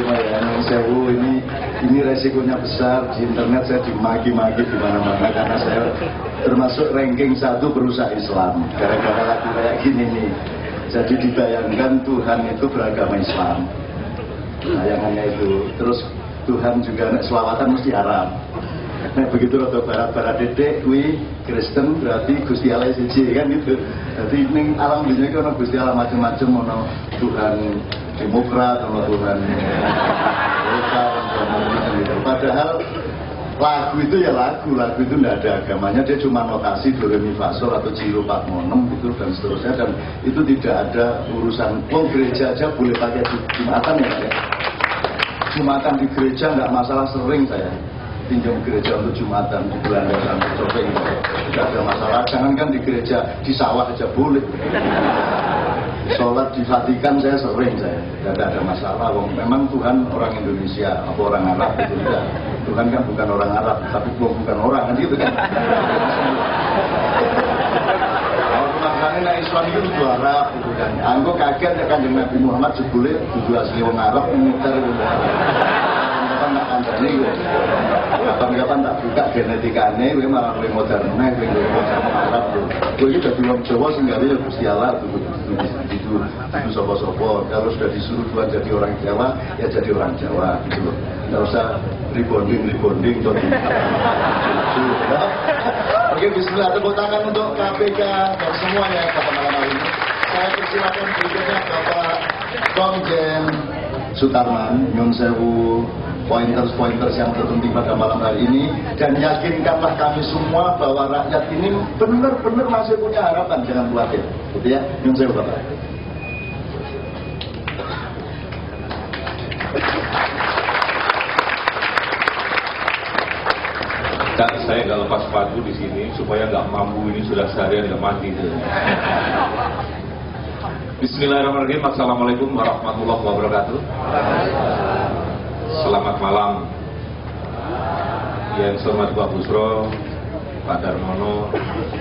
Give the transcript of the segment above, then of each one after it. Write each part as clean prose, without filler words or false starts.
semua ya, Nyun Sewu, ini resikonya besar. Di internet saya dimaki-maki di mana-mana karena saya termasuk ranking 1 perusahaan Islam gara-gara lagu kayak gini nih. Jadi dibayangkan Tuhan itu beragama Islam, bayangannya itu. Terus Tuhan juga selawatan mesti Arab. Nah begitu rada barat-barat dedek kui Kristen berarti Gusti Allah siji kan gitu. Jadi ning alam dunia iki ana Gusti Allah macam-macam, ono Tuhan Demokrat, ono Tuhan Golkar, gitu. Padahal lagu itu ya lagu itu tidak ada agamanya, dia cuma notasi do re mi fa sol atau ciro pak monem gitu dan seterusnya, dan itu tidak ada urusan. Gereja aja boleh pakai Jumatan ya, ya. Jumatan di gereja nggak masalah, sering saya pinjam gereja untuk Jumatan di Belanda sampai Copeng, tidak ada masalah. Jangankan di gereja, di sawah aja boleh. Sholat di Vatikan saya sering, tidak ada masalah. Memang Tuhan orang Indonesia apa orang Arab itu tidak. Tuhan kan bukan orang Arab, tapi bukan orang kan gitu kan. Kalau makanya Islam itu kudu Arab gitu kan. Anggo kaget ya kan dengan Nabi Muhammad jebule kudu asli wong Arab muter gitu. Kapan tak kancane gitu. Kapan-kapan tak buka genetikane kowe malah luwih modern nek kowe Arab tuh. Kowe iki dadi wong Jawa sing gawe ya Gusti Allah itu sapa-sapa. Kalau sudah disuruh Tuhan jadi orang Jawa, ya jadi orang Jawa gitu loh. Enggak usah rebonding tuh. Oke, bismillah, tepuk tangan untuk KPK dan semuanya pada malam hari ini. Saya persilakan berikutnya Bapak Komjen Sutarman, Nyun Sewu, pointers yang terpenting pada malam hari ini, dan yakinkanlah kami semua bahwa rakyat ini benar-benar masih punya harapan, jangan khawatir, gitu ya. Nyun Sewu Bapak. Dan saya nggak lepas sepatu di sini supaya nggak mampu, ini sudah seharian nggak mandi. Bismillahirrahmanirrahim. Assalamualaikum warahmatullahi wabarakatuh. Selamat malam. Yang saya hormati Pak Busro, Pak Darmono,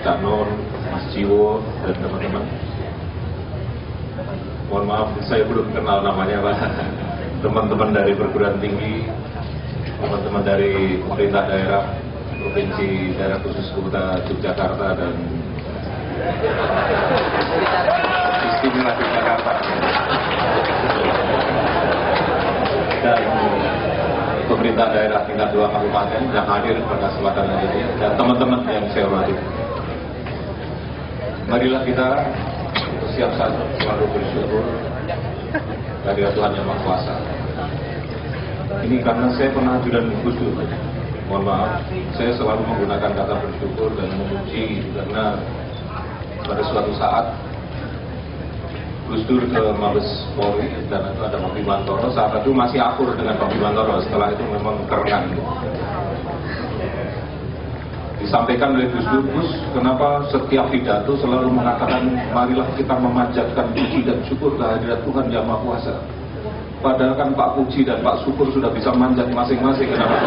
Cak Nur, Mas Jiwo, dan teman-teman. Mohon maaf, saya belum kenal namanya Pak. Teman-teman dari perguruan tinggi, teman-teman dari pemerintah daerah, Provinsi Daerah Khusus Kota Yogyakarta dan Istimewa Yogyakarta, dan pemerintah daerah tingkat 2 kabupaten yang hadir pada kesempatan ini, dan teman-teman yang saya hormati. Marilah kita siap selalu bersyukur dari Tuhan Yang Maha Kuasa. Ini karena saya pernah ajudan Gus Dur. Mohon maaf, saya selalu menggunakan kata bersyukur dan memuji karena pada suatu saat Gus Dur ke Mabes Polri dan itu ada Pak Bimantoro. Saat itu masih akur dengan Pak Bimantoro, setelah itu memang kerengan. Disampaikan oleh Gus Dur, Gus, kenapa setiap pidato selalu mengatakan marilah kita memanjatkan puji dan syukur kehadirat Tuhan Yang Maha Kuasa. Padahal kan Pak Puji dan Pak Syukur sudah bisa manjat masing-masing, kenapa?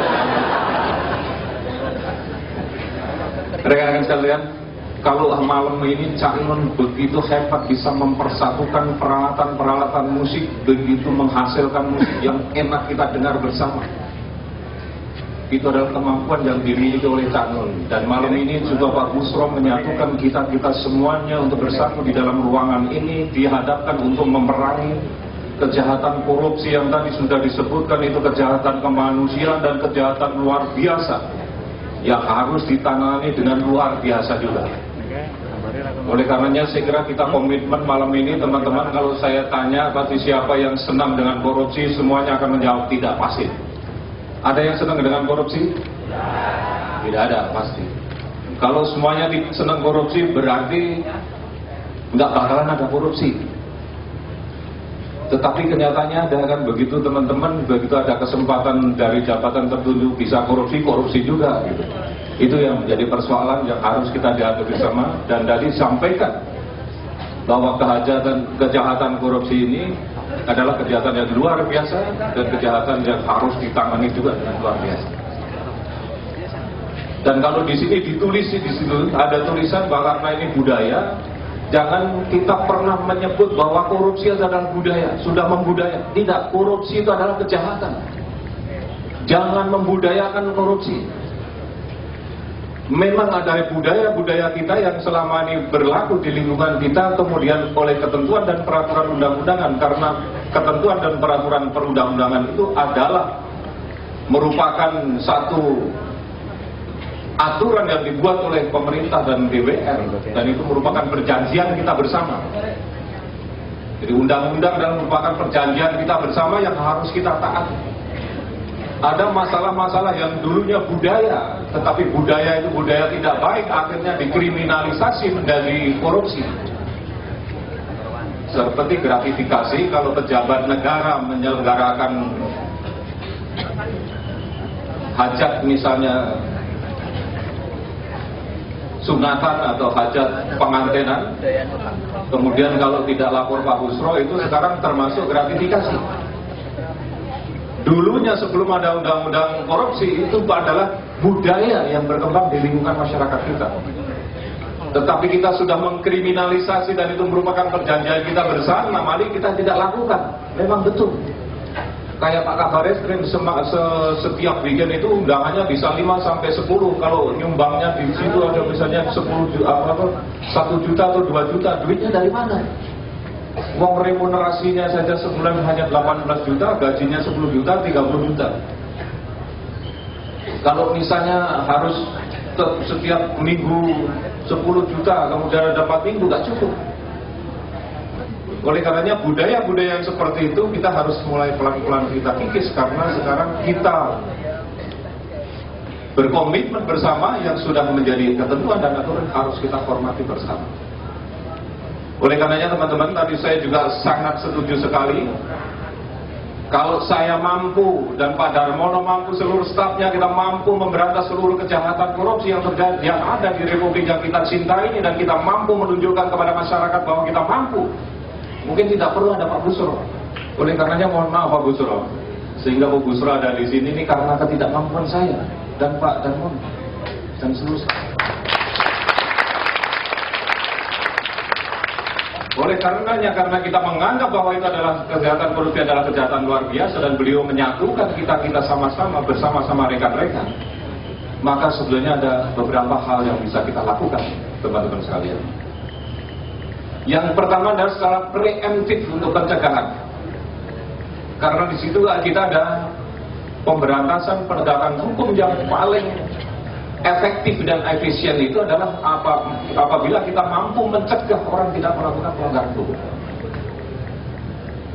Rekan-rekan sekalian, kalau malam ini Cak Nun begitu hebat bisa mempersatukan peralatan-peralatan musik, begitu menghasilkan musik yang enak kita dengar bersama. Itu adalah kemampuan yang dimiliki oleh Cak Nun. Dan malam ini juga Pak Busro menyatukan kita semuanya untuk bersatu di dalam ruangan ini, dihadapkan untuk memerangi kejahatan korupsi yang tadi sudah disebutkan, itu kejahatan kemanusiaan dan kejahatan luar biasa yang harus ditangani dengan luar biasa juga. Oleh karenanya saya kira kita komitmen malam ini teman-teman, kalau saya tanya pasti siapa yang senang dengan korupsi, semuanya akan menjawab tidak, pasti. Ada yang senang dengan korupsi? Tidak ada, pasti. Kalau semuanya senang korupsi berarti nggak bakalan ada korupsi. Tetapi kenyataannya ada kan begitu teman-teman, begitu ada kesempatan dari jabatan tertentu bisa korupsi juga gitu. Itu yang menjadi persoalan yang harus kita dihadapi bersama. Dan tadi sampaikan bahwa kejahatan korupsi ini adalah kejahatan yang luar biasa dan kejahatan yang harus ditangani juga dengan luar biasa. Dan kalau di sini ditulis, di situ ada tulisan bahwa karena ini budaya, Jangan kita pernah menyebut bahwa korupsi adalah budaya, sudah membudaya. Tidak, korupsi itu adalah kejahatan. Jangan membudayakan korupsi. Memang ada budaya-budaya kita yang selama ini berlaku di lingkungan kita, kemudian oleh ketentuan dan peraturan undang-undangan, karena ketentuan dan peraturan perundang-undangan itu adalah merupakan satu aturan yang dibuat oleh pemerintah dan DPR, dan itu merupakan perjanjian kita bersama. Jadi undang-undang dan merupakan perjanjian kita bersama yang harus kita taati. Ada masalah-masalah yang dulunya budaya, tetapi budaya itu budaya tidak baik, akhirnya dikriminalisasi menjadi korupsi. Seperti gratifikasi, kalau pejabat negara menyelenggarakan hajat misalnya sunatan atau hajat pengantenan, kemudian kalau tidak lapor Pak Busro, itu sekarang termasuk gratifikasi. Dulunya sebelum ada undang-undang korupsi, itu adalah budaya yang berkembang di lingkungan masyarakat kita. Tetapi kita sudah mengkriminalisasi dan itu merupakan perjanjian kita bersama, mari kita tidak lakukan. Memang betul. Kayak Pak Kabar Eskrim setiap weekend itu undangannya bisa 5-10. Kalau nyumbangnya di situ ada misalnya 1 juta atau 2 juta, duitnya dari mana? Uang remunerasinya saja sebulan hanya 18 juta, gajinya 10 juta, 30 juta. Kalau misalnya harus setiap minggu 10 juta, kemudian ada 4 minggu, gak cukup. Oleh karenanya budaya-budaya yang seperti itu kita harus mulai pelan-pelan kita kikis, karena sekarang kita berkomitmen bersama yang sudah menjadi ketentuan dan aturan harus kita hormati bersama. Oleh karenanya teman-teman, tadi saya juga sangat setuju sekali. Kalau saya mampu dan Pak Darmono mampu, seluruh stafnya kita mampu memberantas seluruh kejahatan korupsi yang terjadi, yang ada di Republik yang kita cintai ini, dan kita mampu menunjukkan kepada masyarakat bahwa kita mampu, mungkin tidak perlu ada Pak Busro. Oleh karenanya mohon maaf Pak Busro, sehingga Pak Busro ada di sini ini karena ketidakmampuan saya dan Pak Darmono dan seluruh staf. Oleh karenanya, karena kita menganggap bahwa itu adalah kejahatan korupsi, adalah kejahatan luar biasa, dan beliau menyatukan kita sama-sama bersama-sama rekan-rekan, maka sebenarnya ada beberapa hal yang bisa kita lakukan, teman-teman sekalian. Yang pertama adalah secara preemptif untuk pencegahan, karena di situ kita ada pemberantasan penegakan hukum yang paling efektif dan efisien itu adalah apabila kita mampu mencegah orang tidak melakukan pelanggaran hukum.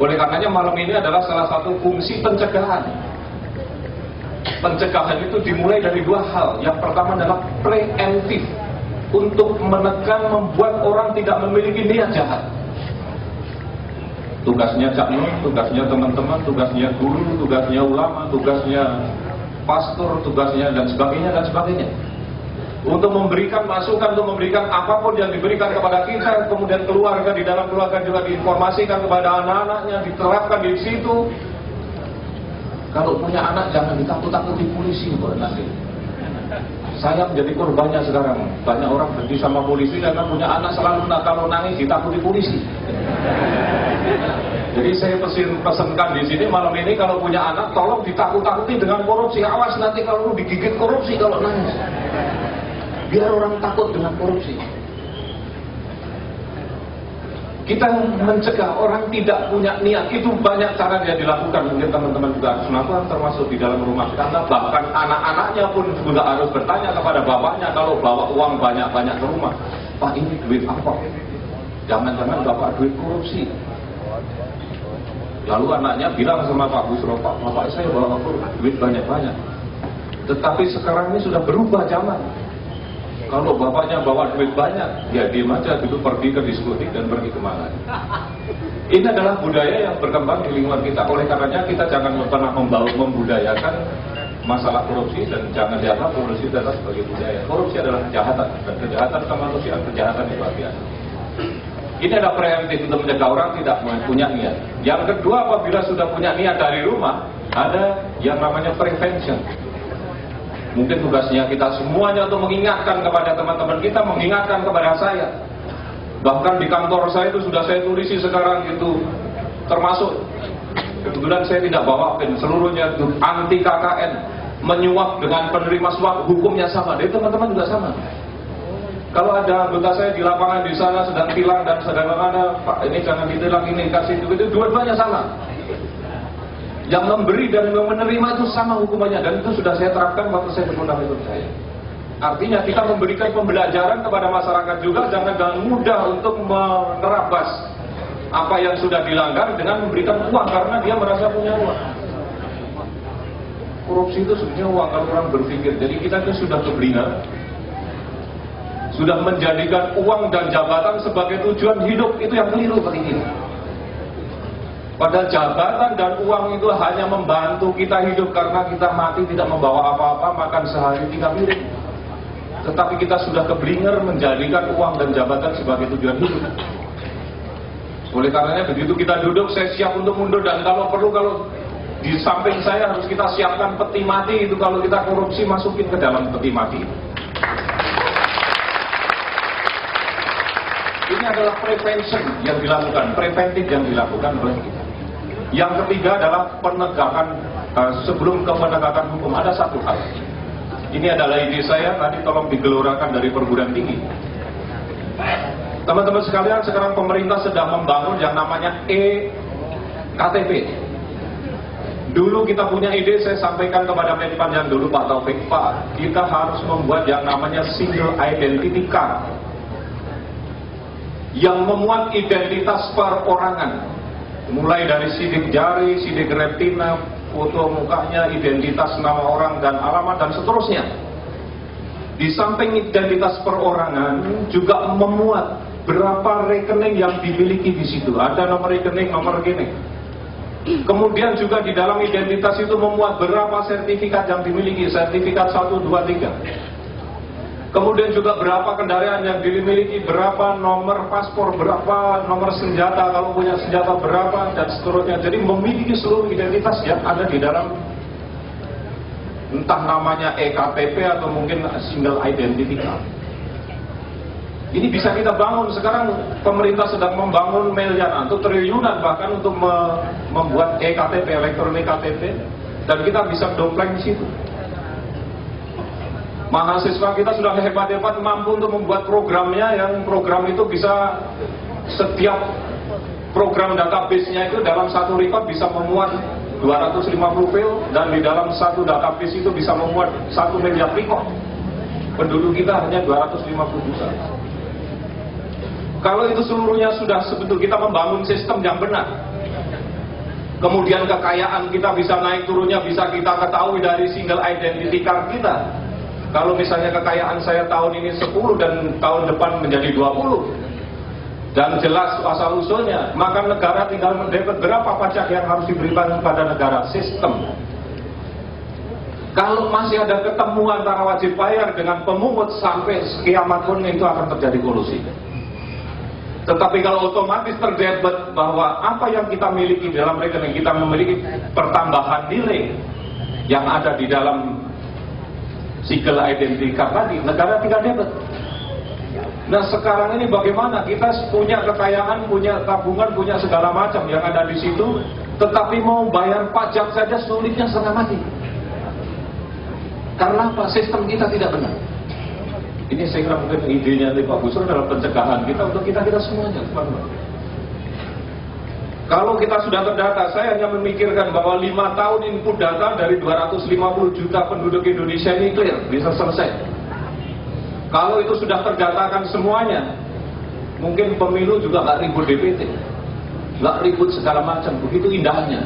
Oleh karenanya malam ini adalah salah satu fungsi pencegahan. Pencegahan itu dimulai dari 2 hal. Yang pertama adalah preemptif, untuk menekan, membuat orang tidak memiliki niat jahat. Tugasnya Cak Nun, tugasnya teman-teman, tugasnya guru, tugasnya ulama, tugasnya pastor, tugasnya dan sebagainya, untuk memberikan masukan, untuk memberikan apapun yang diberikan kepada kita, kemudian keluarga, di dalam keluarga juga diinformasikan kepada anak-anaknya, diterapkan di situ. Kalau punya anak jangan ditakut-takuti polisi, nanti. Saya menjadi korbannya sekarang. Banyak orang benci sama polisi karena punya anak selalu kalau nangis ditakuti polisi. Jadi saya pesankan di sini malam ini, kalau punya anak tolong ditakut-takuti dengan korupsi. Awas nanti kalau lu digigit korupsi kalau nangis. Biar orang takut dengan korupsi. Kita mencegah orang tidak punya niat, itu banyak cara yang dilakukan. Mungkin teman-teman juga harus melakukan, termasuk di dalam rumah tangga. Bahkan anak-anaknya pun juga harus bertanya kepada bapaknya kalau bawa uang banyak-banyak ke rumah. Pak, ini duit apa? Jangan-jangan bapak duit korupsi. Lalu anaknya bilang sama Pak Busro, Pak, bapak saya bawa duit banyak-banyak. Tetapi sekarang ini sudah berubah zaman. Kalau bapaknya bawa duit banyak, ya diem aja gitu, pergi ke diskotik dan pergi kemana. Ini adalah budaya yang berkembang di lingkungan kita. Oleh karenanya kita jangan pernah membudayakan masalah korupsi, dan jangan dianggap korupsi adalah sebagai budaya. Korupsi adalah kejahatan, dan kejahatan kemanusiaan, kejahatan yang luar biasa. Ini adalah preemptif untuk mencegah orang tidak punya niat. Yang kedua, apabila sudah punya niat dari rumah, ada yang namanya prevention. Mungkin tugasnya kita semuanya untuk mengingatkan kepada teman-teman kita, mengingatkan kepada saya, Bahkan di kantor saya itu sudah saya tulisi sekarang itu, termasuk kebetulan saya tidak bawa pen, seluruhnya itu anti KKN, menyuap dengan penerima suap hukumnya sama. Jadi teman-teman juga sama. Kalau ada anggota saya di lapangan di sana sedang tilang dan sedang mana, Pak ini jangan ditilang, ini kasih itu dua-duanya sama. Yang memberi dan yang menerima itu sama hukumannya, dan itu sudah saya terapkan waktu saya berundang ikut saya. Artinya kita memberikan pembelajaran kepada masyarakat juga, jangan mudah untuk menerabas apa yang sudah dilanggar dengan memberikan uang karena dia merasa punya uang. Korupsi itu sebenarnya uang kalau orang berpikir. Jadi kita itu sudah keblinger, sudah menjadikan uang dan jabatan sebagai tujuan hidup. Itu yang keliru kali ini. Padahal jabatan dan uang itu hanya membantu kita hidup, karena kita mati tidak membawa apa-apa, makan sehari 3 piring. Tetapi kita sudah keblinger menjadikan uang dan jabatan sebagai tujuan hidup. Oleh karenanya begitu kita duduk, saya siap untuk mundur, dan kalau perlu, kalau di samping saya harus kita siapkan peti mati itu, kalau kita korupsi masukin ke dalam peti mati. Ini adalah prevention yang dilakukan, preventif yang dilakukan oleh kita. Yang ketiga adalah penegakan, sebelum ke penegakan hukum ada satu hal. Ini adalah ide saya, tadi tolong digelorakan dari perguruan tinggi. Teman-teman sekalian, sekarang pemerintah sedang membangun yang namanya e-KTP. Dulu kita punya ide, saya sampaikan kepada Menpan yang dulu Pak Taufik, Pak, kita harus membuat yang namanya single identity card, yang memuat identitas perorangan, mulai dari sidik jari, sidik retina, foto mukanya, identitas nama orang dan alamat dan seterusnya. Di samping identitas perorangan juga memuat berapa rekening yang dimiliki di situ. Ada nomor rekening, nomor rekening. Kemudian juga di dalam identitas itu memuat berapa sertifikat yang dimiliki, sertifikat 1, 2, 3. Kemudian juga berapa kendaraan yang dimiliki, berapa nomor paspor, berapa nomor senjata, kalau punya senjata berapa, dan seterusnya. Jadi memiliki seluruh identitas yang ada di dalam, entah namanya e-KTP atau mungkin single identity card. Ini bisa kita bangun. Sekarang pemerintah sedang membangun miliaran atau triliunan bahkan untuk membuat e-KTP, elektronik KTP, dan kita bisa dompleng di situ. Mahasiswa kita sudah hebat-hebat mampu untuk membuat programnya, yang program itu bisa setiap program database-nya itu dalam satu record bisa memuat 250 file, dan di dalam satu database itu bisa memuat 1 miliar record. Penduduk kita hanya 250 juta. Kalau itu seluruhnya sudah sebetul kita membangun sistem yang benar, kemudian kekayaan kita bisa naik turunnya bisa kita ketahui dari single identity card kita. Kalau misalnya kekayaan saya tahun ini 10 dan tahun depan menjadi 20, dan jelas asal usulnya, maka negara tinggal mendapat berapa pajak yang harus diberikan kepada negara. Sistem. Kalau masih ada ketemu antara wajib bayar dengan pemungut, sampai kiamat pun itu akan terjadi kolusi. Tetapi kalau otomatis terdebat bahwa apa yang kita miliki dalam rekening, kita memiliki pertambahan nilai yang ada di dalam single identity card tadi, negara tidak dapat. Nah sekarang ini bagaimana kita punya kekayaan, punya tabungan, punya segala macam yang ada di situ, tetapi mau bayar pajak saja sulitnya setengah mati. Karena apa? Sistem kita tidak benar. Ini saya kira mungkin idenya dari Pak Busro dalam pencegahan kita untuk kita semuanya, teman-teman. Kalau kita sudah terdata, saya hanya memikirkan bahwa 5 tahun input data dari 250 juta penduduk Indonesia ini clear, bisa selesai. Kalau itu sudah terdatakan semuanya, mungkin pemilu juga nggak ribut DPT, nggak ribut segala macam, begitu indahnya.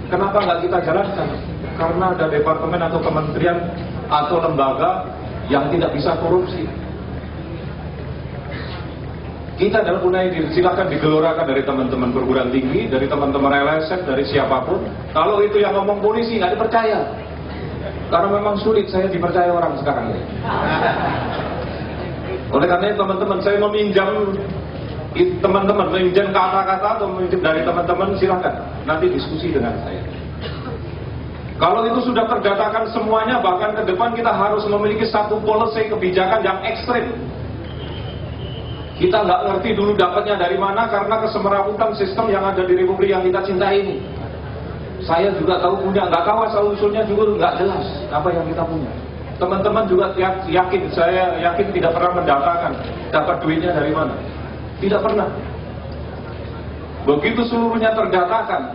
Kenapa nggak kita jalankan? Karena ada departemen atau kementerian atau lembaga yang tidak bisa korupsi. Kita dalam punya ide, silakan digelorakan dari teman-teman perguruan tinggi, dari teman-teman LSM, dari siapapun. Kalau itu yang ngomong polisi nggak dipercaya, karena memang sulit saya dipercaya orang sekarang ini. Oleh karena itu teman-teman, saya meminjam kata-kata atau meminjam dari teman-teman, silakan nanti diskusi dengan saya. Kalau itu sudah terdatakan semuanya, bahkan ke depan kita harus memiliki satu policy kebijakan yang ekstrim. Kita nggak ngerti dulu dapatnya dari mana karena kesemerabutan sistem yang ada di Republik yang kita cintai ini. Saya juga tahu punya, nggak tahu asal usulnya juga nggak jelas apa yang kita punya. Teman-teman juga yakin, saya yakin tidak pernah mendatakan dapat duitnya dari mana. Tidak pernah. Begitu seluruhnya terdatakan,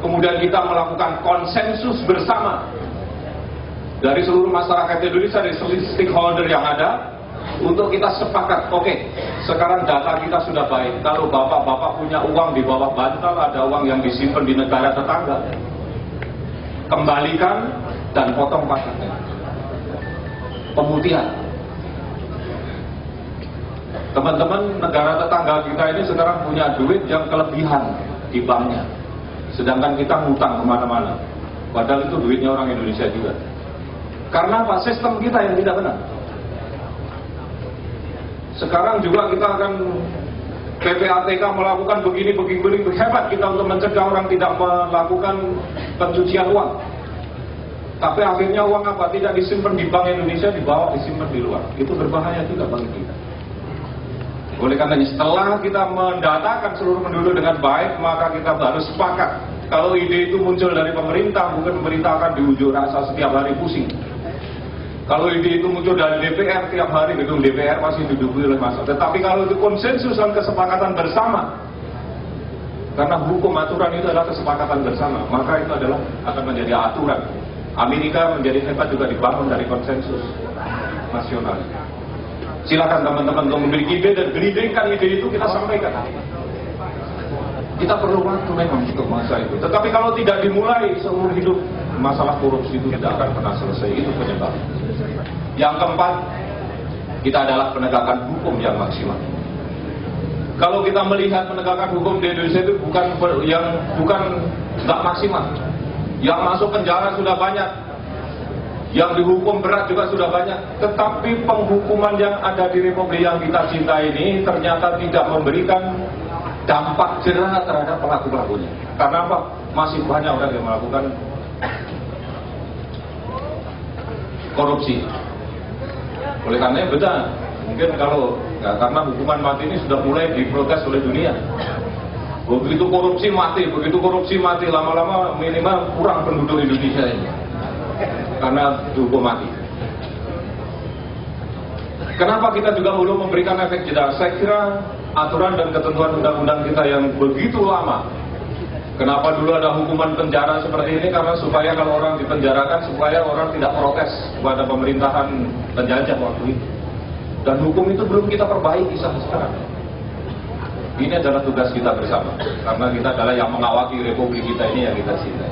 kemudian kita melakukan konsensus bersama dari seluruh masyarakat Indonesia, dari seluruh stakeholder yang ada, untuk kita sepakat, oke, sekarang data kita sudah baik. Kalau bapak-bapak punya uang di bawah bantal, ada uang yang disimpan di negara tetangga, kembalikan dan potong pajaknya. Pemutihan. Teman-teman, negara tetangga kita ini sekarang punya duit yang kelebihan di banknya, sedangkan kita ngutang kemana-mana, padahal itu duitnya orang Indonesia juga. Karena apa? Sistem kita yang tidak benar. Sekarang juga kita akan PPATK melakukan begini hebat kita untuk mencegah orang tidak melakukan pencucian uang. Tapi akhirnya uang apa? Tidak disimpan di Bank Indonesia, dibawa disimpan di luar. Itu berbahaya juga bagi kita. Oleh karena setelah kita mendatakan seluruh penduduk dengan baik, maka kita harus sepakat. Kalau ide itu muncul dari pemerintah, bukan pemerintah akan diunjuk rasa setiap hari pusing. Kalau ide itu muncul dari DPR, tiap hari gedung DPR masih diduduki oleh massa. Tetapi kalau itu konsensus dan kesepakatan bersama, karena hukum aturan itu adalah kesepakatan bersama, maka itu adalah akan menjadi aturan. Amerika menjadi hebat juga dibangun dari konsensus nasional. Silakan teman-teman untuk memiliki ide dan gelindingkan ide itu kita sampaikan. Kita perlu waktu memang untuk masa itu. Tetapi kalau tidak dimulai seumur hidup, masalah korupsi itu tidak akan pernah selesai. Itu penyebab. Yang keempat, kita adalah penegakan hukum yang maksimal. Kalau kita melihat penegakan hukum di Indonesia itu bukan nggak maksimal. Yang masuk penjara sudah banyak, yang dihukum berat juga sudah banyak. Tetapi penghukuman yang ada di Republik yang kita cintai ini ternyata tidak memberikan dampak jerah terhadap pelaku-pelakunya. Karena apa? Masih banyak orang yang melakukan korupsi. Oleh karena benar, mungkin kalau karena hukuman mati ini sudah mulai diprotes oleh dunia. Begitu korupsi mati, lama-lama minimal kurang penduduk Indonesia ini karena dihukum mati. Kenapa kita juga belum memberikan efek jerah? Saya kira aturan dan ketentuan undang-undang kita yang begitu lama. Kenapa dulu ada hukuman penjara seperti ini? Karena supaya kalau orang dipenjarakan, supaya orang tidak protes kepada pemerintahan penjajah waktu itu. Dan hukum itu belum kita perbaiki sampai sekarang. Ini adalah tugas kita bersama, karena kita adalah yang mengawaki Republik kita ini yang kita cintai.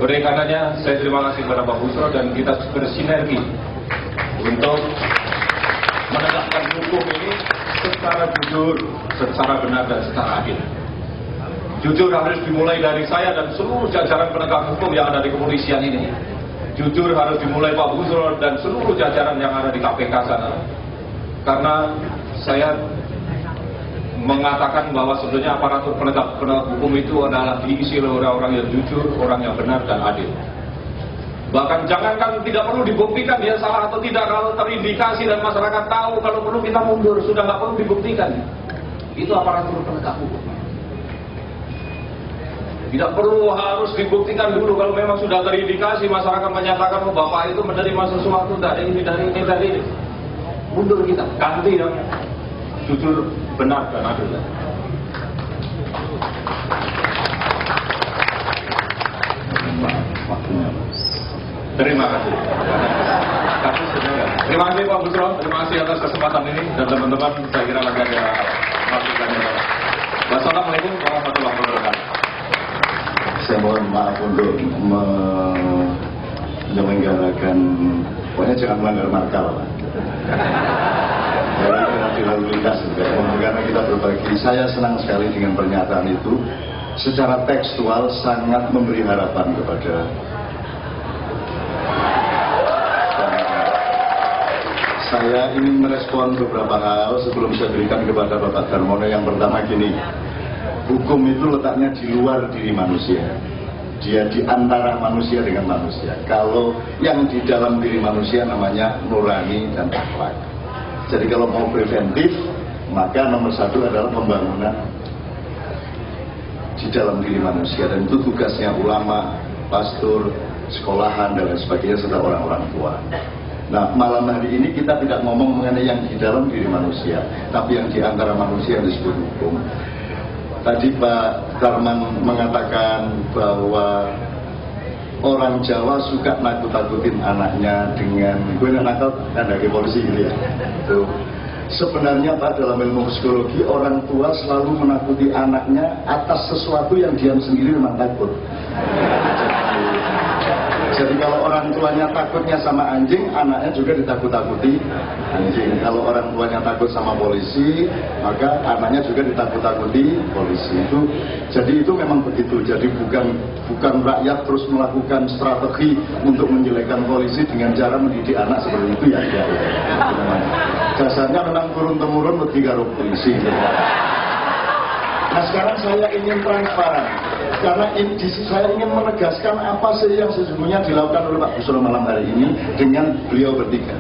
Oleh karenanya, saya terima kasih kepada Pak Busro dan kita bersinergi untuk menegakkan hukum ini secara jujur, secara benar dan secara adil. Jujur harus dimulai dari saya dan seluruh jajaran penegak hukum yang ada di kepolisian ini. Jujur harus dimulai Pak Busro dan seluruh jajaran yang ada di KPK sana. Karena saya mengatakan bahwa sebenarnya aparatur penegak hukum itu adalah diisi oleh orang-orang yang jujur, orang yang benar dan adil. Bahkan jangankan tidak perlu dibuktikan dia salah atau tidak, kalau terindikasi dan masyarakat tahu, kalau perlu kita mundur, sudah nggak perlu dibuktikan. Itu aparatur penegak hukum. Tidak perlu harus dibuktikan dulu. Kalau memang sudah terindikasi, masyarakat menyatakan bapak itu menerima sesuatu dari ini, dari ini, dari ini, mundur kita, ganti yang jujur, benar dan adil. Terima kasih. Terima kasih Pak Busro, terima kasih atas kesempatan ini, dan teman-teman saya kira lagi ada masukannya. Wassalamualaikum warahmatullahi wabarakatuh. Saya mohon maaf untuk menyelenggarakan, pokoknya jangan melanggar markal. Karena lalu lintas juga, karena kita berbagi. Saya senang sekali dengan pernyataan itu. Secara tekstual sangat memberi harapan kepada saya ingin merespon beberapa hal sebelum saya berikan kepada Bapak Darmono. Yang pertama gini, hukum itu letaknya di luar diri manusia. Dia di antara manusia dengan manusia. Kalau yang di dalam diri manusia namanya nurani dan akhlak. Jadi kalau mau preventif, Maka nomor satu adalah pembangunan di dalam diri manusia, dan itu tugasnya ulama, pastor, sekolahan dan lain sebagainya serta orang-orang tua. Nah, malam hari ini kita tidak ngomong mengenai yang di dalam diri manusia, tapi yang di antara manusia yang disebut hukum. Tadi Pak Darman mengatakan bahwa orang Jawa suka nakut-nakutin anaknya dengan gue nakal dan dari polisi gitu ya. Tuh. Sebenarnya Pak, dalam ilmu psikologi, orang tua selalu menakuti anaknya atas sesuatu yang diam sendiri memang takut. Jadi kalau orang tuanya takutnya sama anjing, anaknya juga ditakut-takuti anjing. Kalau orang tuanya takut sama polisi, maka anaknya juga ditakut-takuti polisi. Jadi itu memang begitu. Jadi bukan rakyat terus melakukan strategi untuk menjelekkan polisi dengan cara mendidik anak seperti itu ya. Dasarnya memang turun-temurun lebih karo polisi. Nah sekarang saya ingin transparan, karena saya ingin menegaskan apa sih yang sesungguhnya dilakukan oleh Pak Busro malam hari ini dengan beliau bertiga.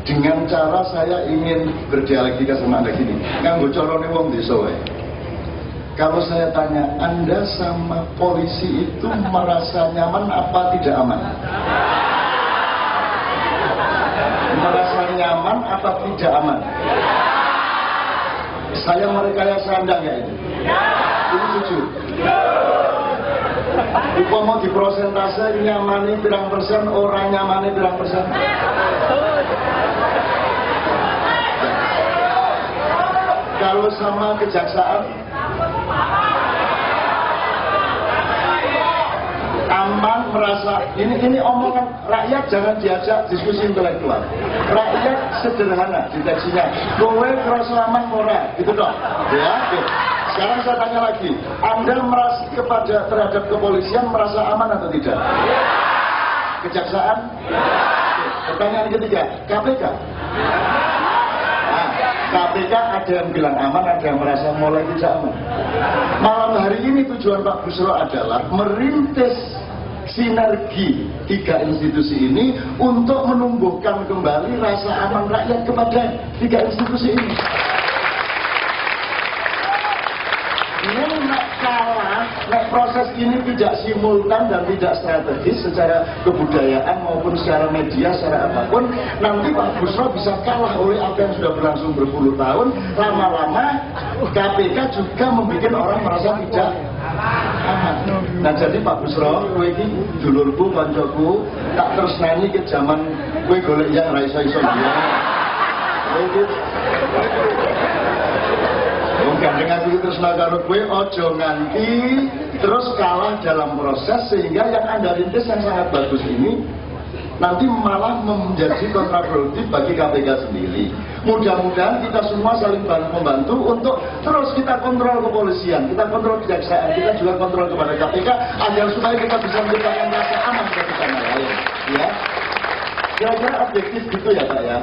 Dengan cara saya ingin berdialektika sama Anda gini, nganggo corone wong desa wae. Kalau saya tanya, Anda sama polisi itu merasa nyaman apa tidak aman? Merasa nyaman apa tidak aman? Saya merekayasa Anda nggak ini? Ini jujur. Umpama di prosentase nyamani berang persen, orang nyamani berang persen. Kalau sama kejaksaan, aman, merasa ini omongan rakyat, jangan diajak diskusi intelektual. Rakyat sederhana deteksinya, kowe kerasa aman ora, gitu dong ya. Oke. Sekarang saya tanya lagi, Anda merasa terhadap kepolisian merasa aman atau tidak? Kejaksaan? Oke. Pertanyaan ketiga, KPK? Nah, KPK ada yang bilang aman, ada yang merasa mulai tidak aman. Malam hari ini tujuan Pak Busro adalah merintis sinergi tiga institusi ini untuk menumbuhkan kembali rasa aman rakyat kepada tiga institusi ini. Proses ini tidak simultan dan tidak strategis secara kebudayaan maupun secara media, secara apapun, nanti Pak Busro bisa kalah oleh apa yang sudah berlangsung berpuluh tahun. Lama-lama KPK juga membuat orang merasa tidak aman. Nah jadi Pak Busro, kowe iki dulurku, kancaku, tak tresnani ke zaman kowe golek yang ra iso-iso dia. Gandeng aku terus karo kowe ojo nganti terus kalah dalam proses, sehingga yang Anda rintis yang sangat bagus ini nanti malah menjadi kontraproduktif bagi KPK sendiri. Mudah-mudahan kita semua saling membantu untuk terus kita kontrol kepolisian, kita kontrol kejaksaan, kita juga kontrol kepada KPK agar supaya kita bisa menciptakan rasa aman bagi tanah lain. Ya. Kira-kira objektif gitu ya Pak ya.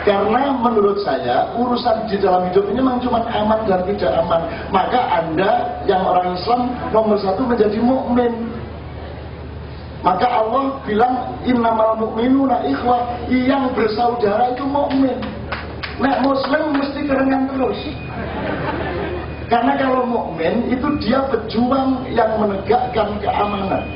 Karena menurut saya urusan di dalam hidup ini memang cuma aman dan tidak aman. Maka Anda yang orang Islam nomor satu menjadi mukmin. Maka Allah bilang innamal mu'minuna ikhwah, yang bersaudara itu mukmin. Nek muslim mesti kerengan terus. Karena kalau mukmin itu dia pejuang yang menegakkan keamanan.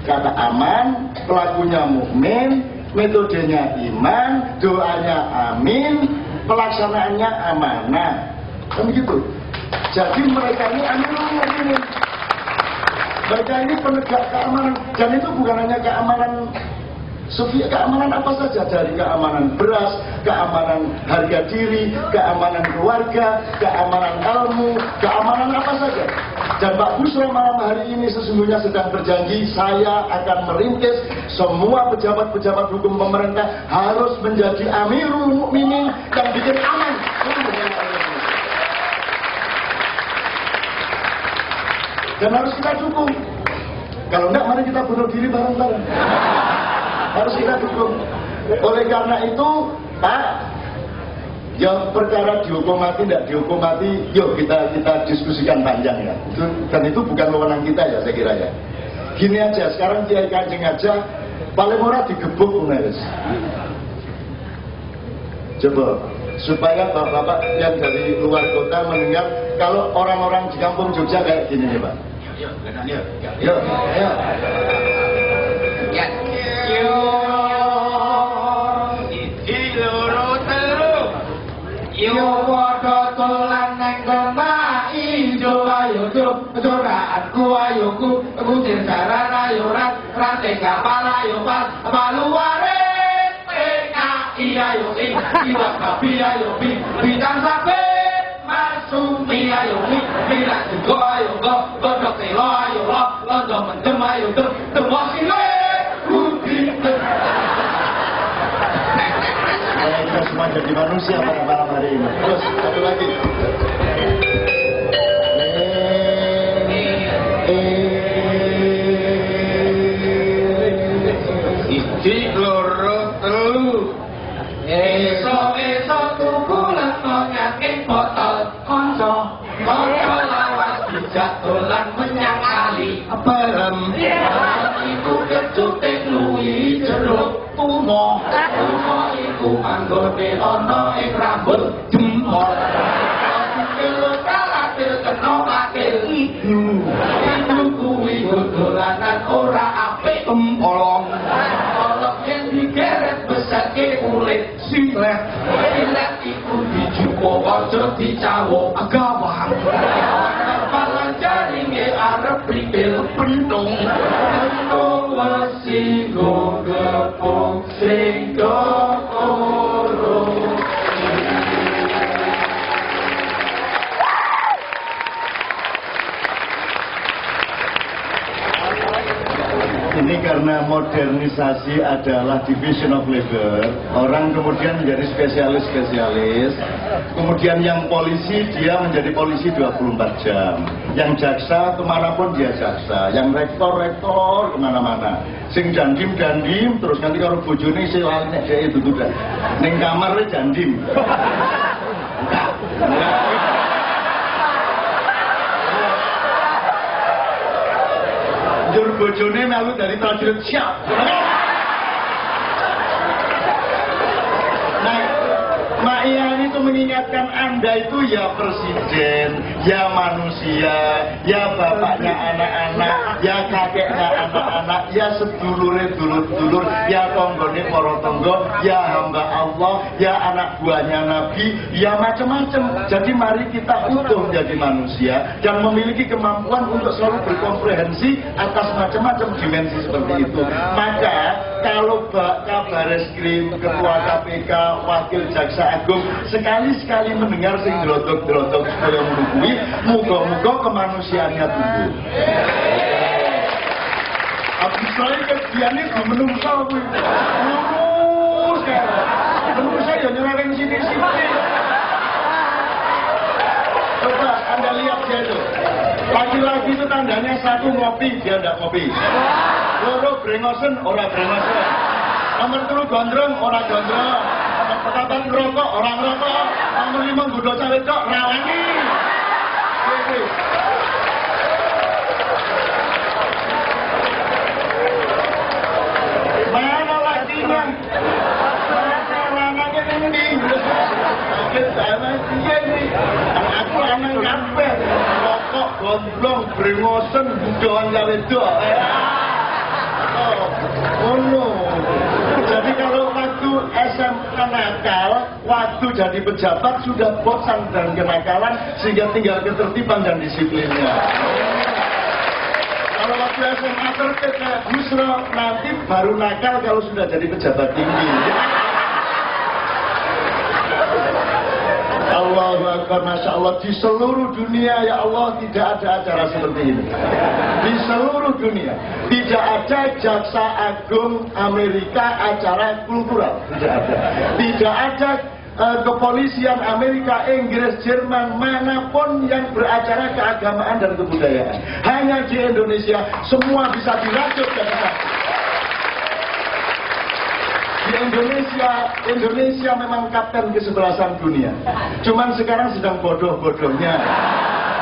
Karena aman, pelakunya mukmin, metodenya iman, doanya amin, pelaksanaannya amanah. Kan begitu. Jadi mereka ini amirul mukminin. Mereka ini penegak keamanan, dan itu bukan hanya keamanan keamanan apa saja, dari keamanan beras, keamanan harga diri, keamanan keluarga, keamanan ilmu, keamanan apa saja. Dan Pak Busro malam hari ini sesungguhnya sedang berjanji, saya akan merintis semua pejabat-pejabat hukum pemerintah harus menjadi amirul mukminin yang bikin aman. Dan harus kita dukung. Kalau enggak, mari kita bunuh diri bareng-bareng. Harus kita dukung. Oleh karena itu, Pak, yang perkara dihukum mati, tidak dihukum mati, yuk kita diskusikan panjang ya. Dan itu bukan wewenang kita ya, saya kira ya. Gini aja, sekarang Kiai Kanjeng aja, paling murah digebuk, Mas. Coba, supaya bapak-bapak yang dari luar kota mendengar kalau orang-orang di kampung Jogja kayak gini nih Pak. Yuk, yuk, yuk. Yo padha dolan nang kemah ijo ayo joraanku ayo ku kucing saran ayo ranting kapal ayo paluare tengah ayo iwak kapi ayo bintang sapi masumi ayo bilang juga ayo godok telo ayo londo mendem ayo demok sile Kita semua jadi manusia pada malam hari ini. Terus satu lagi. Siji loro telu. Esok tuku lenga nyaking botol konco lawas dijak dolan menyang kali barem. Iku kecute luwi jeruk tumo iku anggone ana ing rambut jempol kilo kalatil kena pakil itu kuwi dolanan ora apik empolong yen digeret besake kulit silet iku dijupo aja dicawuk agawang palan jaringe arep pripil pentung wasi gogepung sing kokoro. Ini karena modernisasi adalah division of labor, orang kemudian menjadi spesialis-spesialis, kemudian yang polisi dia menjadi polisi 24 jam, yang jaksa kemanapun dia jaksa, yang rektor kemana-mana, sing jandim, terus nanti kalau bojone isi lainnya dia itu udah, ning kamarnya jandim. Jur bojone melu dari prajurit siap. Nah, Mak Ian itu mengingatkan Anda itu ya presiden, ya manusia, ya bapaknya anak-anak, ya kakeknya anak-anak, ya sedulure dulur-dulur, ya tonggone para tonggo, ya hamba Allah, ya anak buahnya Nabi, ya macam-macam. Jadi mari kita utuh menjadi manusia dan memiliki kemampuan untuk selalu berkomprehensi atas macam-macam dimensi seperti itu. Maka kalau Kabar Eskrim, Ketua KPK, Wakil Jaksa Agung sekali-sekali mendengar sing drodok-drodok supaya menunggui, muga-muga kemanusiaannya tumbuh. Abis saya kegiatan ini menungsa kuwi. Lurus kan. Menungsa ya nyeleweng sini-sini. Coba Anda lihat dia itu. Laki-laki itu tandanya satu ngopi, dia tidak ngopi. Loro brengosen, ora brengosen. Nomor 3 gondrong, ora gondrong. Nomor 4 ngerokok, ora ngerokok. Nomor 5 nggodho cawe cok, rawani. Mana lakinya? Mana lanangnya ini? Sama dia nih. Aku lanang kabeh. Rokok, gondrong, brengosen, budoan cawe cok. Oh no. Jadi kalau waktu SMA nakal, waktu jadi pejabat sudah bosan dan kenakalan sehingga tinggal ketertiban dan disiplinnya. Kalau waktu SMA tertib kayak Busro, nanti baru nakal kalau sudah jadi pejabat tinggi. Allahu Akbar, Masya Allah, di seluruh dunia ya Allah tidak ada acara seperti ini. Di seluruh dunia tidak ada Jaksa Agung Amerika acara kultural, tidak ada. Tidak ada kepolisian Amerika, Inggris, Jerman, manapun yang beracara keagamaan dan kebudayaan. Hanya di Indonesia semua bisa dirajut dan dirajut. Di Indonesia memang kapten kesebelasan dunia. Cuman sekarang sedang bodoh-bodohnya.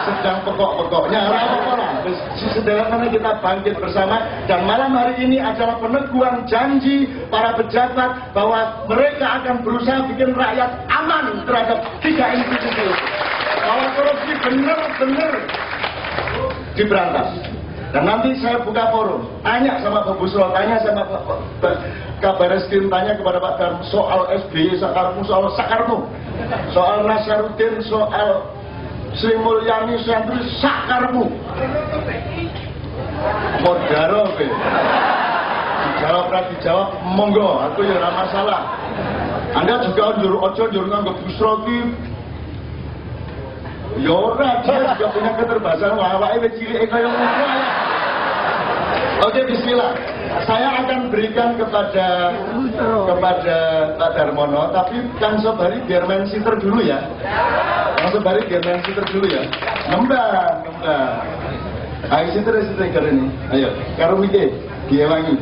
sedang pokok-pokoknya apa-apa. Sederhana kita bangkit bersama, dan malam hari ini adalah peneguhan janji para pejabat bahwa mereka akan berusaha bikin rakyat aman terhadap 3 institusi. Bahwa korupsi benar-benar diberantas. Dan nanti saya buka forum, tanya sama Pak Busro, tanya sama Kabar Eskrim, tanya kepada Pak Darmo soal SBY Sakarmu, soal Sakarmu, soal Nasaruddin, soal Sri Mulyani Santri Sakarmu. Modaro be. Dijawab, monggo, aku ya ora masalah. Anda juga ojo nganggep Busro ki. Ya ora, dia juga punya keterbatasan, awake wis cilike kaya ngono. Oke, bismillah. Saya akan berikan kepada Pak Darmono, tapi Kang Sobari biar main sitter dulu ya. Kang Sobari biar main sitter dulu ya. Nembang. Ayo sitter kali ini. Ayo, karo mike, dia wangi.